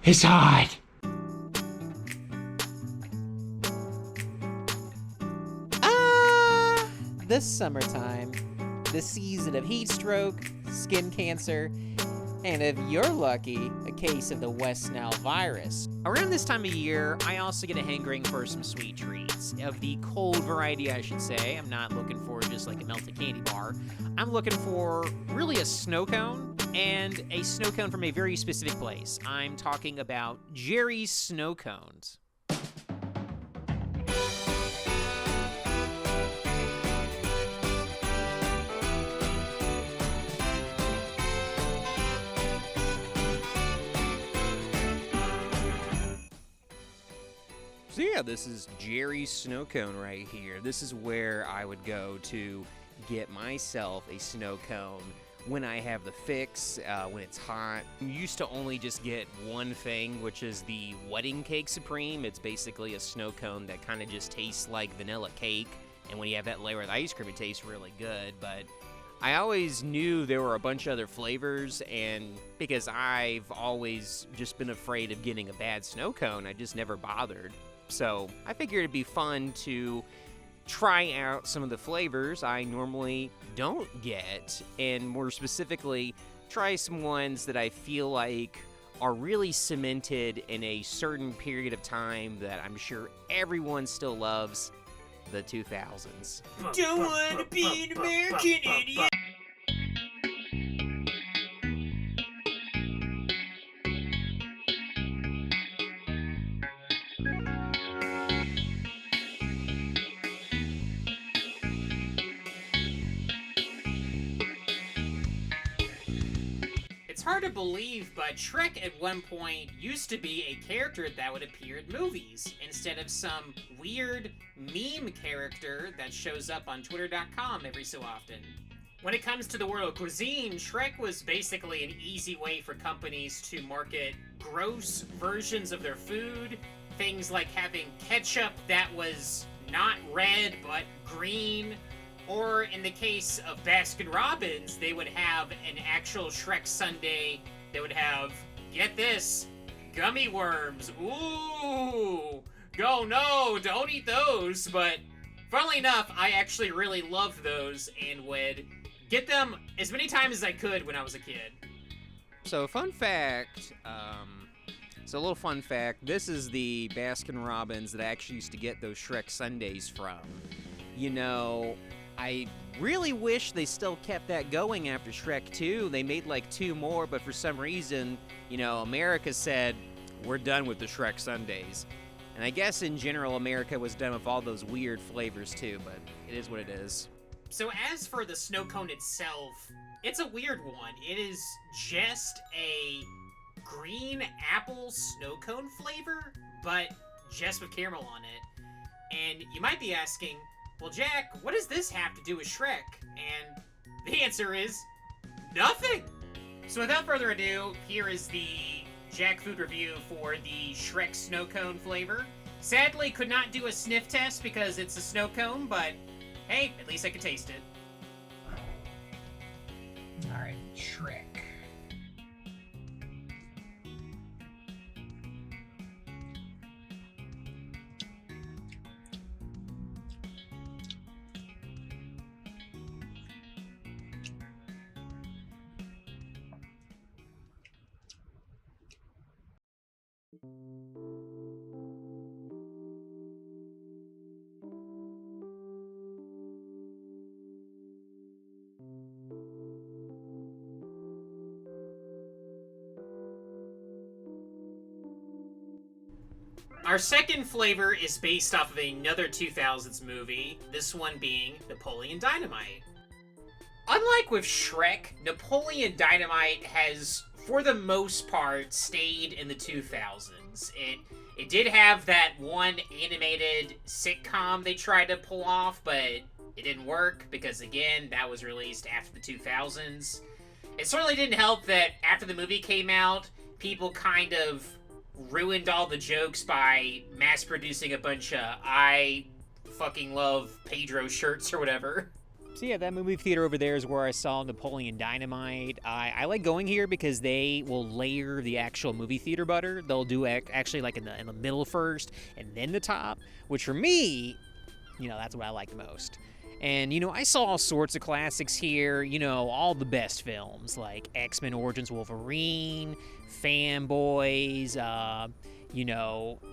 It's hot. This summertime, the season of heat stroke, skin cancer, and if you're lucky, a case of the West Nile virus. Around this time of year, I also get a hankering for some sweet treats. Of the cold variety, I should say. I'm not looking for just like a melted candy bar. I'm looking for really a snow cone, and a snow cone from a very specific place. I'm talking about Jerry's snow cones. So yeah, this is Jerry's snow cone right here. This is where I would go to get myself a snow cone when I have the fix, when it's hot. You used to only just get one thing, which is the wedding cake supreme. It's basically a snow cone that kind of just tastes like vanilla cake, and when you have that layer with ice cream, it tastes really good. But I always knew there were a bunch of other flavors, and because I've always just been afraid of getting a bad snow cone, I just never bothered. So I figured it'd be fun to try out some of the flavors I normally don't get, and more specifically, try some ones that I feel like are really cemented in a certain period of time that I'm sure everyone still loves, the 2000s. Don't want to be an American idiot. It's hard to believe, but Shrek at one point used to be a character that would appear in movies instead of some weird meme character that shows up on Twitter.com every so often. When it comes to the world of cuisine, Shrek was basically an easy way for companies to market gross versions of their food. Things like having ketchup that was not red but green. Or in the case of Baskin-Robbins, they would have an actual Shrek sundae that would have, get this, gummy worms. Ooh! Oh no, don't eat those. But funnily enough, I actually really loved those and would get them as many times as I could when I was a kid. So fun fact, so a little fun fact, this is the Baskin-Robbins that I actually used to get those Shrek sundaes from. You know, I really wish they still kept that going after Shrek 2. They made like 2 more, but for some reason, you know, America said, we're done with the Shrek sundaes. And I guess in general, America was done with all those weird flavors too, but it is what it is. So as for the snow cone itself, it's a weird one. It is just a green apple snow cone flavor, but just with caramel on it. And you might be asking, well, Jack, what does this have to do with Shrek? And the answer is nothing. So without further ado, here is the Jack food review for the Shrek snow cone flavor. Sadly, could not do a sniff test because it's a snow cone, but hey, at least I could taste it. Alright, Shrek. Our second flavor is based off of another 2000s movie, this one being Napoleon Dynamite. Unlike with Shrek, Napoleon Dynamite has, for the most part, stayed in the 2000s. It did have that one animated sitcom they tried to pull off, but it didn't work because, again, that was released after the 2000s. It certainly didn't help that after the movie came out, people kind of ruined all the jokes by mass producing a bunch of I fucking love Pedro shirts or whatever. So yeah, that movie theater over there is where I saw Napoleon Dynamite. I like going here because they will layer the actual movie theater butter. They'll do actually like in the middle first and then the top, which for me, that's what I like the most. And, I saw all sorts of classics here, all the best films like X-Men Origins Wolverine, Fanboys,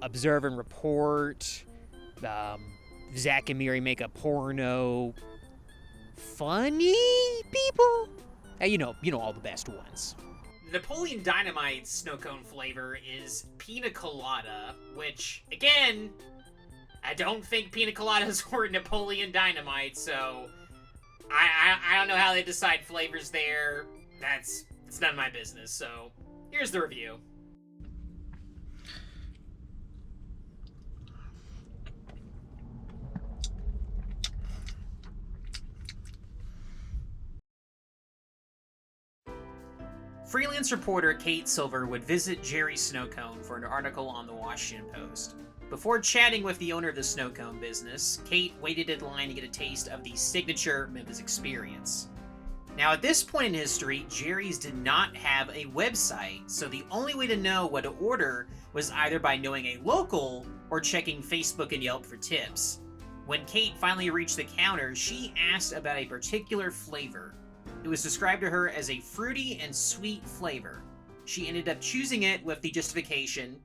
Observe and Report, Zack and Miri Make a Porno, Funny People. You know all the best ones. Napoleon Dynamite's snow cone flavor is pina colada, which, again, I don't think pina coladas were Napoleon Dynamite, so I don't know how they decide flavors there. It's none of my business, so here's the review. Freelance reporter Kate Silver would visit Jerry Snowcone for an article on the Washington Post. Before chatting with the owner of the snow cone business, Kate waited in line to get a taste of the signature Memphis experience. Now, at this point in history, Jerry's did not have a website, so the only way to know what to order was either by knowing a local or checking Facebook and Yelp for tips. When Kate finally reached the counter, she asked about a particular flavor. It was described to her as a fruity and sweet flavor. She ended up choosing it with the justification,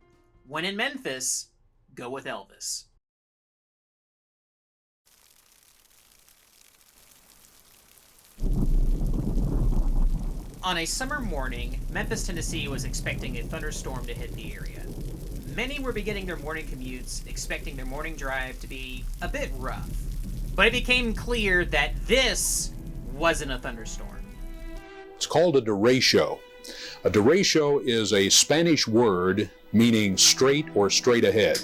when in Memphis, go with Elvis. On a summer morning, Memphis, Tennessee was expecting a thunderstorm to hit the area. Many were beginning their morning commutes, expecting their morning drive to be a bit rough. But it became clear that this wasn't a thunderstorm. It's called a derecho. A derecho is a Spanish word meaning straight or straight ahead.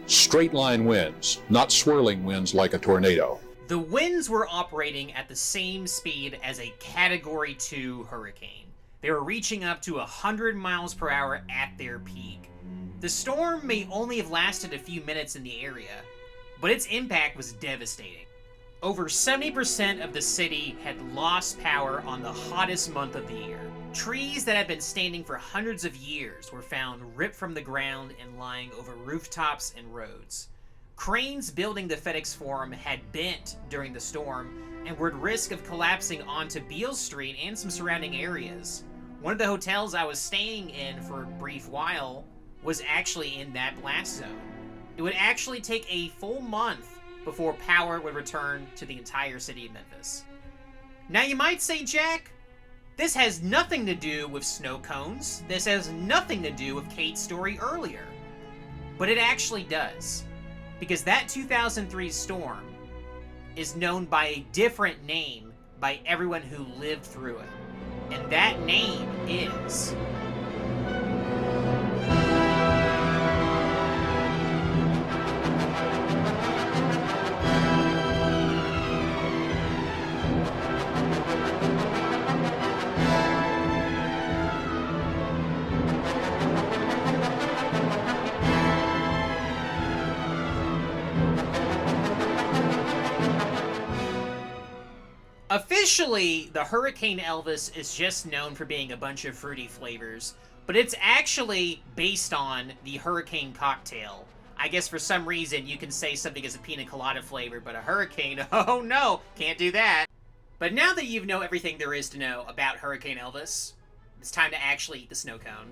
Straight line winds, not swirling winds like a tornado. The winds were operating at the same speed as a Category 2 hurricane. They were reaching up to 100 miles per hour at their peak. The storm may only have lasted a few minutes in the area, but its impact was devastating. Over 70% of the city had lost power on the hottest month of the year. Trees that had been standing for hundreds of years were found ripped from the ground and lying over rooftops and roads. Cranes building the FedEx Forum had bent during the storm and were at risk of collapsing onto Beale Street and some surrounding areas. One of the hotels I was staying in for a brief while was actually in that blast zone. It would actually take a full month before power would return to the entire city of Memphis. Now you might say, Jack, this has nothing to do with snow cones. This has nothing to do with Kate's story earlier. But it actually does. Because that 2003 storm is known by a different name by everyone who lived through it. And that name is... Officially, the Hurricane Elvis is just known for being a bunch of fruity flavors, but it's actually based on the Hurricane cocktail. I guess for some reason you can say something is a pina colada flavor, but a hurricane, oh no, can't do that. But now that you know everything there is to know about Hurricane Elvis, it's time to actually eat the snow cone.